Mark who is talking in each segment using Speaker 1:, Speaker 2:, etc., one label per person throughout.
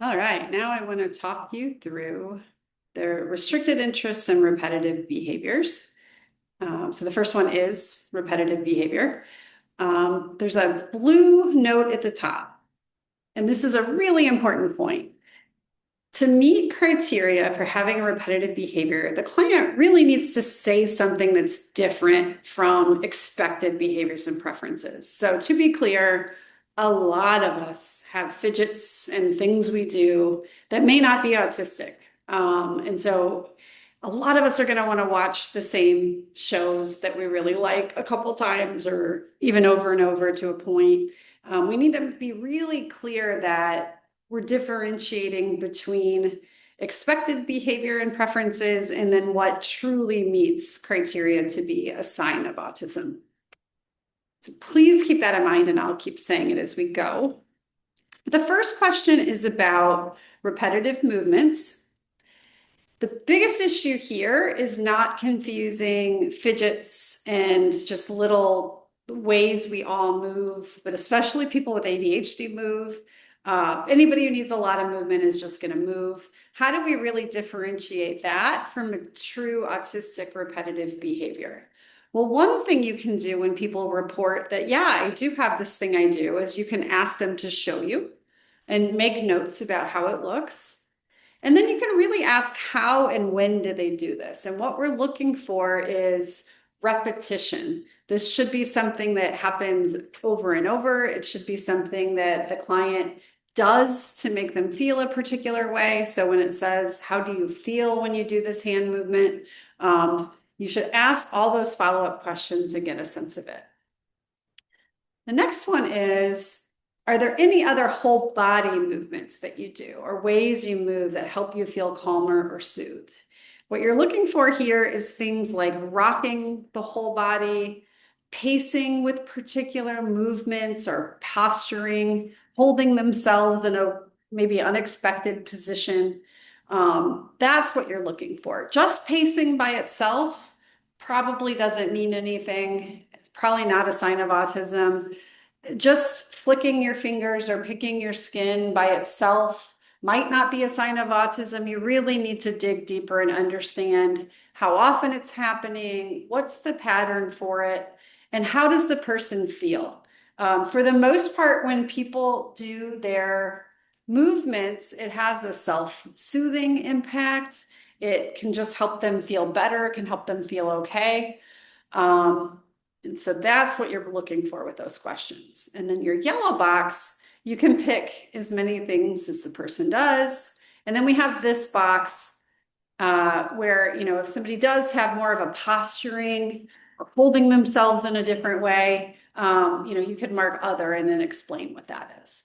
Speaker 1: All right, now I want to talk you through the restricted interests and repetitive behaviors. So the first one is repetitive behavior. There's a blue note at the top, and this is a really important point. To meet criteria for having a repetitive behavior, the client really needs to say something that's different from expected behaviors and preferences. So to be clear, a lot of us have fidgets and things we do that may not be autistic. And so a lot of us are going to want to watch the same shows that we really like a couple times or even over and over to a point. We need to be really clear that we're differentiating between expected behavior and preferences and then what truly meets criteria to be a sign of autism. So please keep that in mind, and I'll keep saying it as we go. The first question is about repetitive movements. The biggest issue here is not confusing fidgets and just little ways we all move, but especially people with ADHD move. Anybody who needs a lot of movement is just going to move. How do we really differentiate that from a true autistic repetitive behavior? Well, one thing you can do when people report that, yeah, I do have this thing I do, is you can ask them to show you and make notes about how it looks. And then you can really ask how and when do they do this? And what we're looking for is repetition. This should be something that happens over and over. It should be something that the client does to make them feel a particular way. So when it says, how do you feel when you do this hand movement? You should ask all those follow-up questions and get a sense of it. The next one is, are there any other whole body movements that you do or ways you move that help you feel calmer or soothed? What you're looking for here is things like rocking the whole body, pacing with particular movements or posturing, holding themselves in a maybe unexpected position. That's what you're looking for. Just pacing by itself probably doesn't mean anything. It's probably not a sign of autism. Just flicking your fingers or picking your skin by itself might not be a sign of autism. You really need to dig deeper and understand how often it's happening, what's the pattern for it, and how does the person feel? For the most part, when people do their movements, it has a self-soothing impact. It can just help them feel better, can help them feel okay. And so that's what you're looking for with those questions. And then your yellow box, you can pick as many things as the person does. And then we have this box where, if somebody does have more of a posturing or holding themselves in a different way, you could mark other and then explain what that is.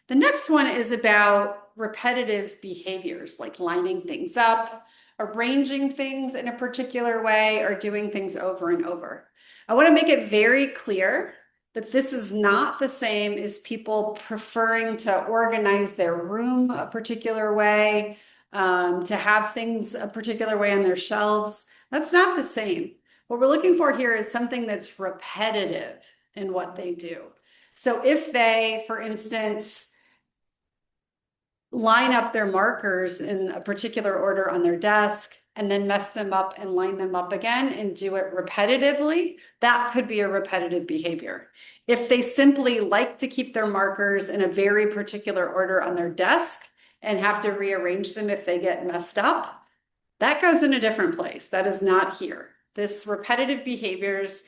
Speaker 1: The next one is about repetitive behaviors, like lining things up, arranging things in a particular way, or doing things over and over. I want to make it very clear that this is not the same as people preferring to organize their room a particular way, to have things a particular way on their shelves. That's not the same. What we're looking for here is something that's repetitive in what they do. So if they, for instance, line up their markers in a particular order on their desk and then mess them up and line them up again and do it repetitively, that could be a repetitive behavior. If they simply like to keep their markers in a very particular order on their desk and have to rearrange them if they get messed up, that goes in a different place. That is not here. This repetitive behaviors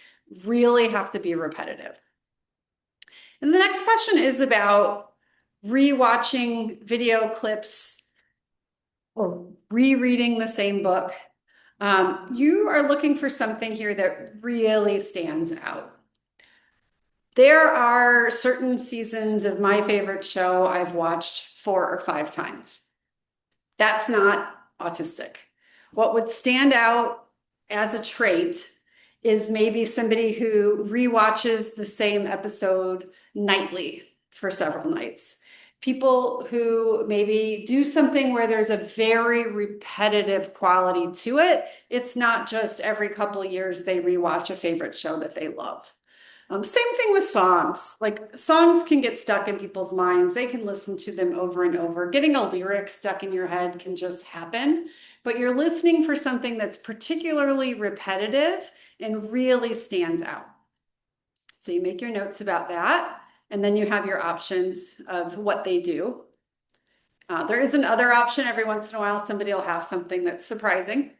Speaker 1: really have to be repetitive. And the next question is about rewatching video clips or rereading the same book. You are looking for something here that really stands out. There are certain seasons of my favorite show I've watched 4 or 5 times. That's not autistic. What would stand out as a trait is maybe somebody who rewatches the same episode nightly for several nights. People who maybe do something where there's a very repetitive quality to it. It's not just every couple of years they rewatch a favorite show that they love. Same thing with songs. Like songs can get stuck in people's minds. They can listen to them over and over. Getting a lyric stuck in your head can just happen, but you're listening for something that's particularly repetitive and really stands out. So you make your notes about that, and then you have your options of what they do. There is another option every once in a while, somebody will have something that's surprising.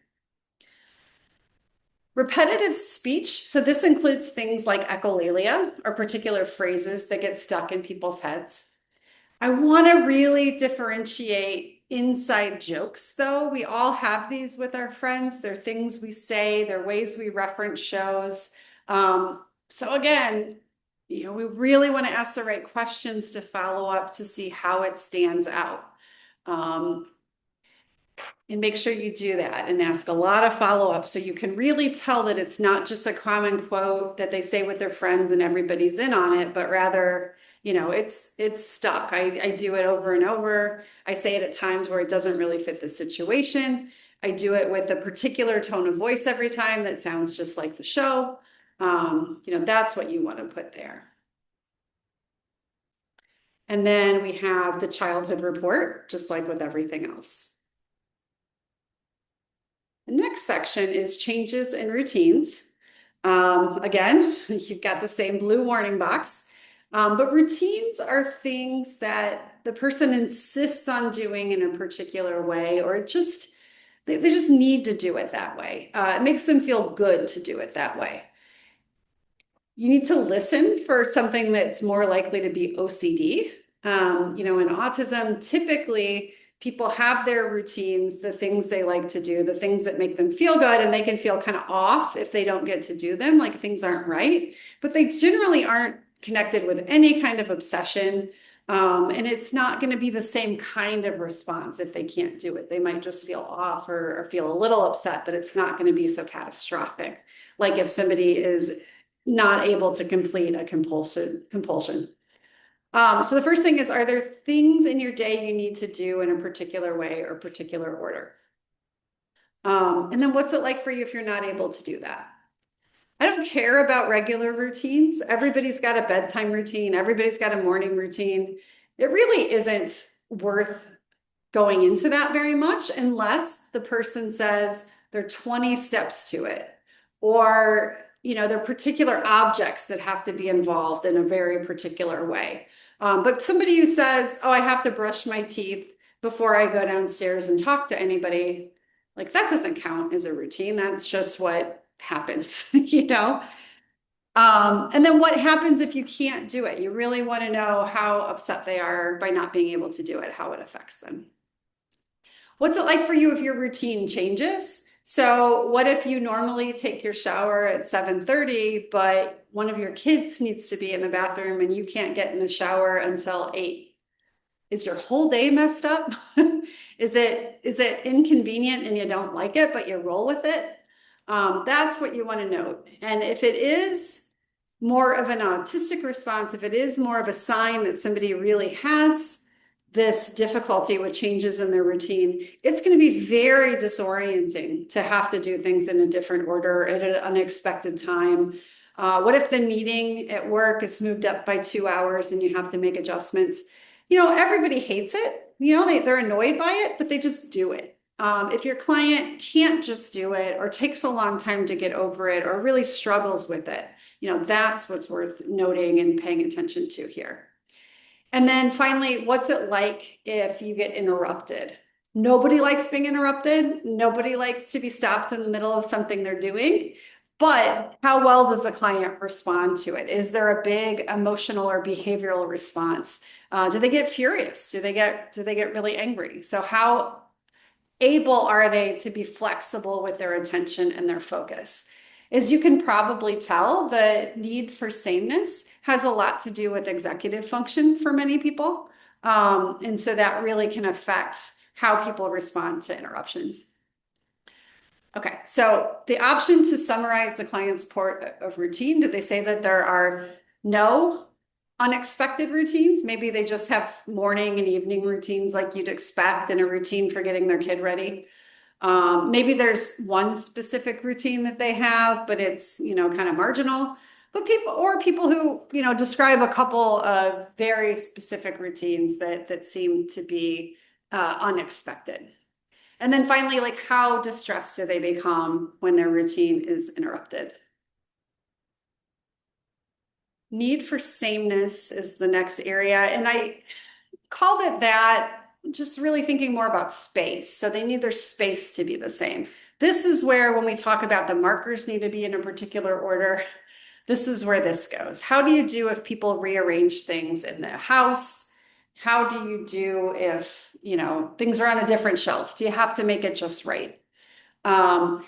Speaker 1: Repetitive speech. So this includes things like echolalia or particular phrases that get stuck in people's heads. I want to really differentiate inside jokes, though. We all have these with our friends. They're things we say, they're ways we reference shows. So again, we really want to ask the right questions to follow up to see how it stands out. And make sure you do that and ask a lot of follow-up so you can really tell that it's not just a common quote that they say with their friends and everybody's in on it, but rather, it's stuck. I do it over and over. I say it at times where it doesn't really fit the situation. I do it with a particular tone of voice every time that sounds just like the show. That's what you want to put there. And then we have the childhood report, just like with everything else. The next section is changes in routines. Again, you've got the same blue warning box, but routines are things that the person insists on doing in a particular way, or they just need to do it that way. It makes them feel good to do it that way. You need to listen for something that's more likely to be OCD. In autism, typically people have their routines, the things they like to do, the things that make them feel good, and they can feel kind of off if they don't get to do them, like things aren't right, but they generally aren't connected with any kind of obsession. And it's not going to be the same kind of response if they can't do it. They might just feel off or feel a little upset, but it's not going to be so catastrophic. Like if somebody is not able to complete a compulsion. So the first thing is, are there things in your day you need to do in a particular way or particular order? And then what's it like for you if you're not able to do that? I don't care about regular routines. Everybody's got a bedtime routine. Everybody's got a morning routine. It really isn't worth going into that very much unless the person says there are 20 steps to it, or there are particular objects that have to be involved in a very particular way. But somebody who says, oh, I have to brush my teeth before I go downstairs and talk to anybody, like that doesn't count as a routine. That's just what happens, And then what happens if you can't do it? You really want to know how upset they are by not being able to do it, how it affects them. What's it like for you if your routine changes? So what if you normally take your shower at 7:30, but one of your kids needs to be in the bathroom and you can't get in the shower until 8? Is your whole day messed up? Is it inconvenient and you don't like it, but you roll with it? That's what you want to note. And if it is more of an autistic response, if it is more of a sign that somebody really has this difficulty with changes in their routine, it's going to be very disorienting to have to do things in a different order at an unexpected time. What if the meeting at work is moved up by 2 hours and you have to make adjustments? Everybody hates it. They're annoyed by it, but they just do it. If your client can't just do it or takes a long time to get over it or really struggles with it, that's what's worth noting and paying attention to here. And then finally, what's it like if you get interrupted? Nobody likes being interrupted. Nobody likes to be stopped in the middle of something they're doing. But how well does the client respond to it? Is there a big emotional or behavioral response? Do they get furious? Do they get really angry? So how able are they to be flexible with their attention and their focus? As you can probably tell, the need for sameness has a lot to do with executive function for many people. And so that really can affect how people respond to interruptions. Okay, so the option to summarize the client's report of routine, did they say that there are no unexpected routines? Maybe they just have morning and evening routines like you'd expect and a routine for getting their kid ready. Maybe there's one specific routine that they have, but it's, kind of marginal. But people who, describe a couple of very specific routines that seem to be unexpected. And then finally, like how distressed do they become when their routine is interrupted? Need for sameness is the next area. And I called it that, just really thinking more about space. So they need their space to be the same. This is where, when we talk about the markers need to be in a particular order, this is where this goes. How do you do if people rearrange things in the house? How do you do if, things are on a different shelf? Do you have to make it just right? Um,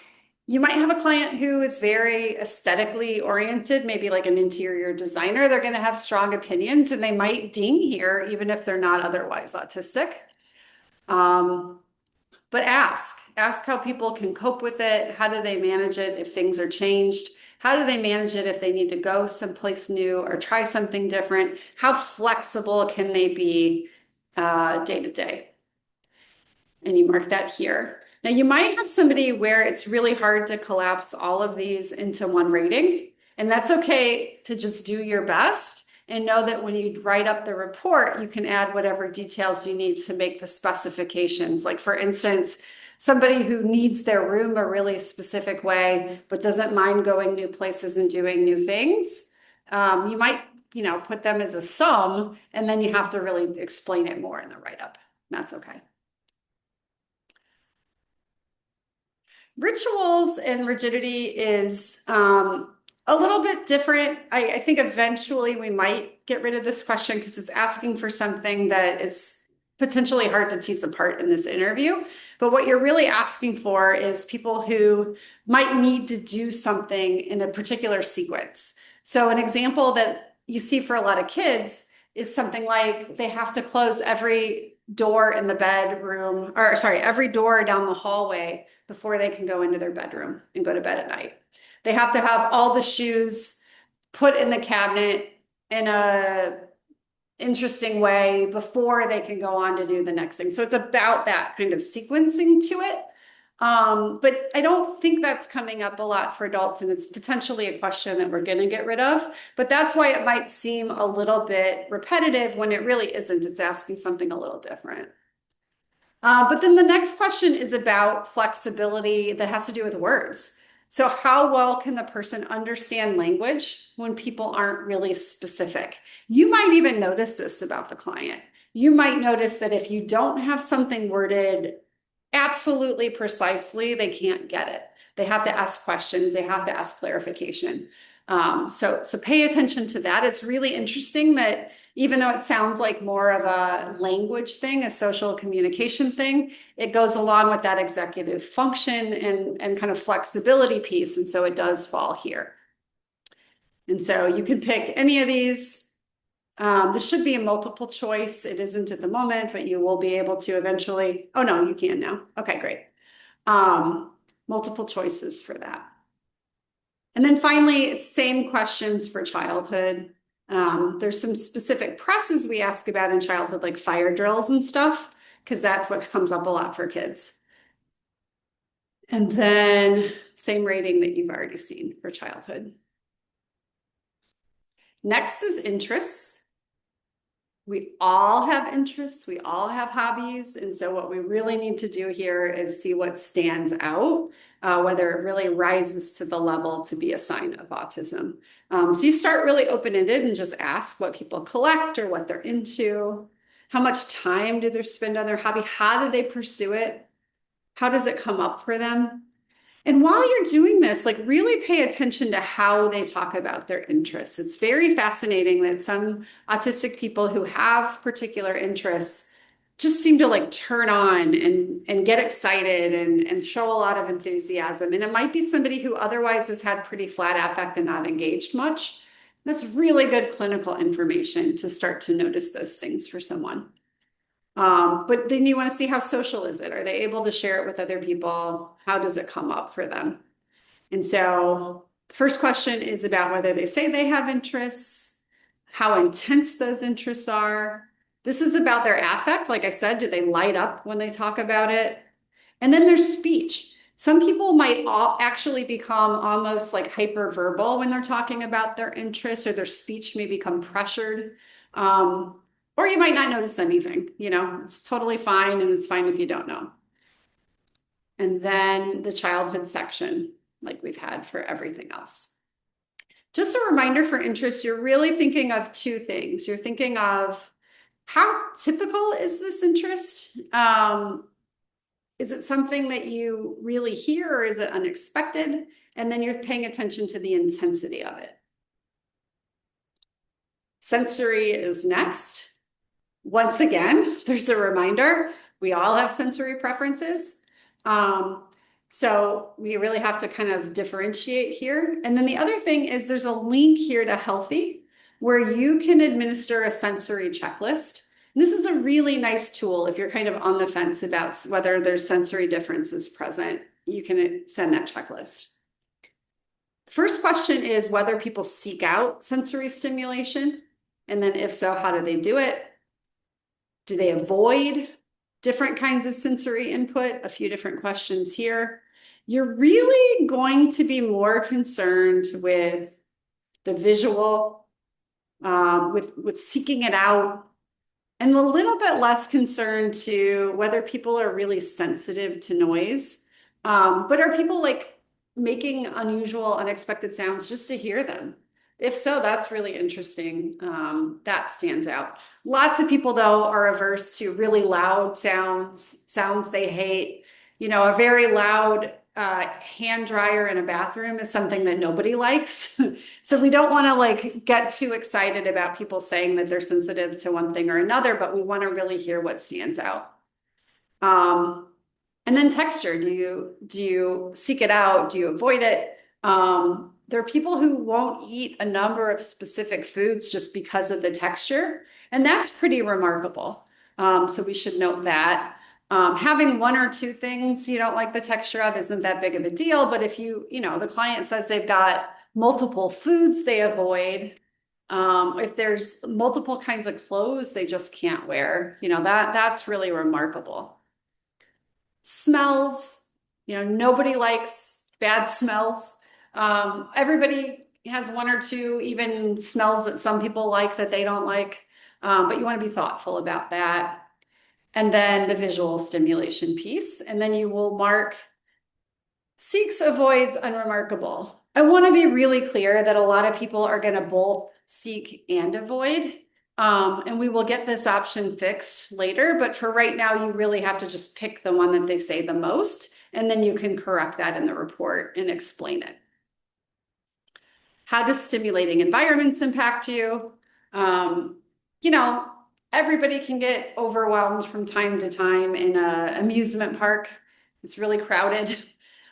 Speaker 1: you might have a client who is very aesthetically oriented, maybe like an interior designer. They're going to have strong opinions and they might ding here, even if they're not otherwise autistic. Um, but ask how people can cope with it. How do they manage it if things are changed? How do they manage it if they need to go someplace new or try something different? How flexible can they be day to day? And you mark that here. Now, you might have somebody where it's really hard to collapse all of these into one rating, and that's okay to just do your best and know that when you write up the report, you can add whatever details you need to make the specifications. Like, for instance, somebody who needs their room a really specific way, but doesn't mind going new places and doing new things. You might, put them as a sum, and then you have to really explain it more in the write-up. That's okay. Rituals and rigidity is a little bit different. I think eventually we might get rid of this question because it's asking for something that is potentially hard to tease apart in this interview. But what you're really asking for is people who might need to do something in a particular sequence. So an example that you see for a lot of kids is something like they have to close every door in the bedroom, or sorry, every door down the hallway before they can go into their bedroom and go to bed at night. They have to have all the shoes put in the cabinet in a interesting way before they can go on to do the next thing. So it's about that kind of sequencing to it. But I don't think that's coming up a lot for adults, and it's potentially a question that we're going to get rid of. But that's why it might seem a little bit repetitive when it really isn't. It's asking something a little different. But then the next question is about flexibility that has to do with words. So how well can the person understand language when people aren't really specific? You might even notice this about the client. You might notice that if you don't have something worded absolutely precisely, they can't get it. They have to ask questions. They have to ask clarification. So pay attention to that. It's really interesting that even though it sounds like more of a language thing, a social communication thing, it goes along with that executive function and kind of flexibility piece. And so it does fall here. And so you can pick any of these. This should be a multiple choice. It isn't at the moment, but you will be able to eventually. Oh, no, you can now. Okay, great. Multiple choices for that. And then finally, it's same questions for childhood. There's some specific presses we ask about in childhood, like fire drills and stuff, because that's what comes up a lot for kids. And then same rating that you've already seen for childhood. Next is interests. We all have interests, we all have hobbies. And so what we really need to do here is see what stands out, whether it really rises to the level to be a sign of autism. So you start really open-ended and just ask what people collect or what they're into. How much time do they spend on their hobby? How do they pursue it? How does it come up for them? And while you're doing this, like really pay attention to how they talk about their interests. It's very fascinating that some autistic people who have particular interests just seem to like turn on and get excited and show a lot of enthusiasm. And it might be somebody who otherwise has had pretty flat affect and not engaged much. That's really good clinical information to start to notice those things for someone. But then you want to see how social is it? Are they able to share it with other people? How does it come up for them? And so the first question is about whether they say they have interests, how intense those interests are. This is about their affect. Like I said, do they light up when they talk about it? And then there's speech. Some people might actually become almost like hyperverbal when they're talking about their interests, or their speech may become pressured. Or you might not notice anything, it's totally fine, and it's fine if you don't know. And then the childhood section, like we've had for everything else. Just a reminder for interest, you're really thinking of two things. You're thinking of how typical is this interest? Is it something that you really hear, or is it unexpected? And then you're paying attention to the intensity of it. Sensory is next. Once again, there's a reminder, we all have sensory preferences. So we really have to kind of differentiate here. And then the other thing is there's a link here to Healthy, where you can administer a sensory checklist. And this is a really nice tool if you're kind of on the fence about whether there's sensory differences present. You can send that checklist. First question is whether people seek out sensory stimulation. And then if so, how do they do it? Do they avoid different kinds of sensory input? A few different questions here. You're really going to be more concerned with the visual, with seeking it out, and a little bit less concerned to whether people are really sensitive to noise. But are people like making unusual, unexpected sounds just to hear them? If so, that's really interesting. That stands out. Lots of people, though, are averse to really loud sounds they hate. A very loud hand dryer in a bathroom is something that nobody likes. So we don't want to like get too excited about people saying that they're sensitive to one thing or another, but we want to really hear what stands out. And then texture, do you seek it out? Do you avoid it? There are people who won't eat a number of specific foods just because of the texture, and that's pretty remarkable. So we should note that. Having one or two things you don't like the texture of isn't that big of a deal, but if the client says they've got multiple foods they avoid, if there's multiple kinds of clothes they just can't wear, that's really remarkable. Smells, nobody likes bad smells. Everybody has one or two even smells that some people like that they don't like, but you want to be thoughtful about that. And then the visual stimulation piece, and then you will mark seeks, avoids, unremarkable. I want to be really clear that a lot of people are going to both seek and avoid. And we will get this option fixed later, but for right now, you really have to just pick the one that they say the most, and then you can correct that in the report and explain it. How does stimulating environments impact you? Everybody can get overwhelmed from time to time in an amusement park. It's really crowded.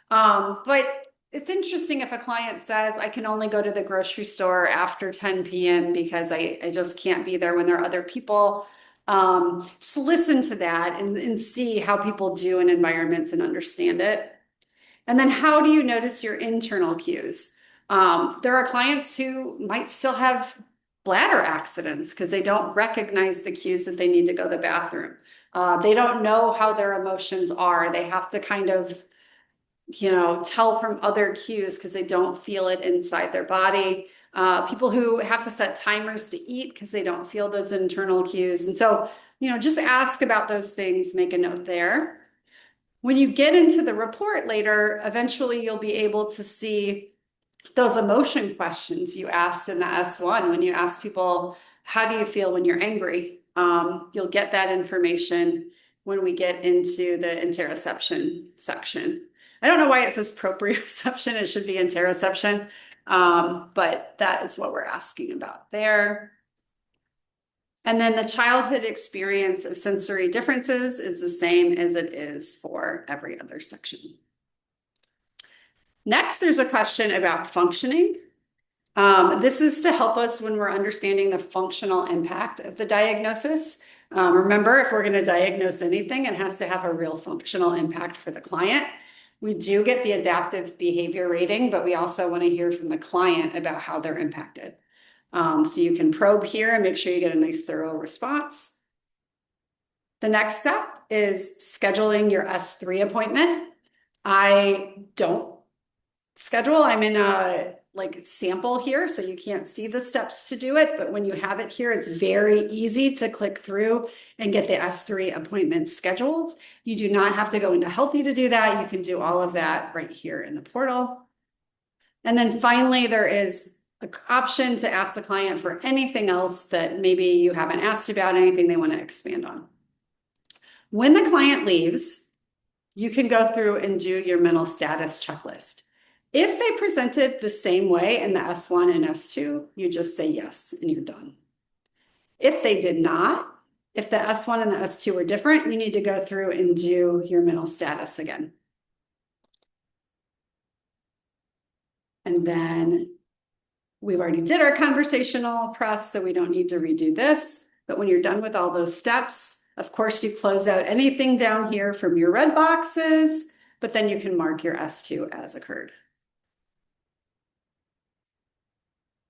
Speaker 1: But it's interesting if a client says, I can only go to the grocery store after 10 p.m. because I just can't be there when there are other people. Just listen to that and see how people do in environments and understand it. And then how do you notice your internal cues? There are clients who might still have bladder accidents because they don't recognize the cues that they need to go to the bathroom. They don't know how their emotions are. They have to kind of, tell from other cues because they don't feel it inside their body. People who have to set timers to eat because they don't feel those internal cues. And so, just ask about those things, make a note there. When you get into the report later, eventually you'll be able to see those emotion questions you asked in the S1. When you ask people, how do you feel when you're angry? You'll get that information when we get into the interoception section. I don't know why it says proprioception. It should be interoception, but that is what we're asking about there. And then the childhood experience of sensory differences is the same as it is for every other section. Next, there's a question about functioning. This is to help us when we're understanding the functional impact of the diagnosis. Remember, if we're going to diagnose anything, it has to have a real functional impact for the client. We do get the adaptive behavior rating, but we also want to hear from the client about how they're impacted. So you can probe here and make sure you get a nice thorough response. The next step is scheduling your S3 appointment. I don't schedule. I'm in a like sample here, so you can't see the steps to do it. But when you have it here, it's very easy to click through and get the S3 appointments scheduled. You do not have to go into Healthy to do that. You can do all of that right here in the portal. And then finally, there is an option to ask the client for anything else that maybe you haven't asked about, anything they want to expand on. When the client leaves, you can go through and do your mental status checklist. If they presented the same way in the S1 and S2, you just say yes and you're done. If they did not, if the S1 and the S2 were different, you need to go through and do your mental status again. And then we've already did our conversational press, so we don't need to redo this. But when you're done with all those steps, of course, you close out anything down here from your red boxes, but then you can mark your S2 as occurred.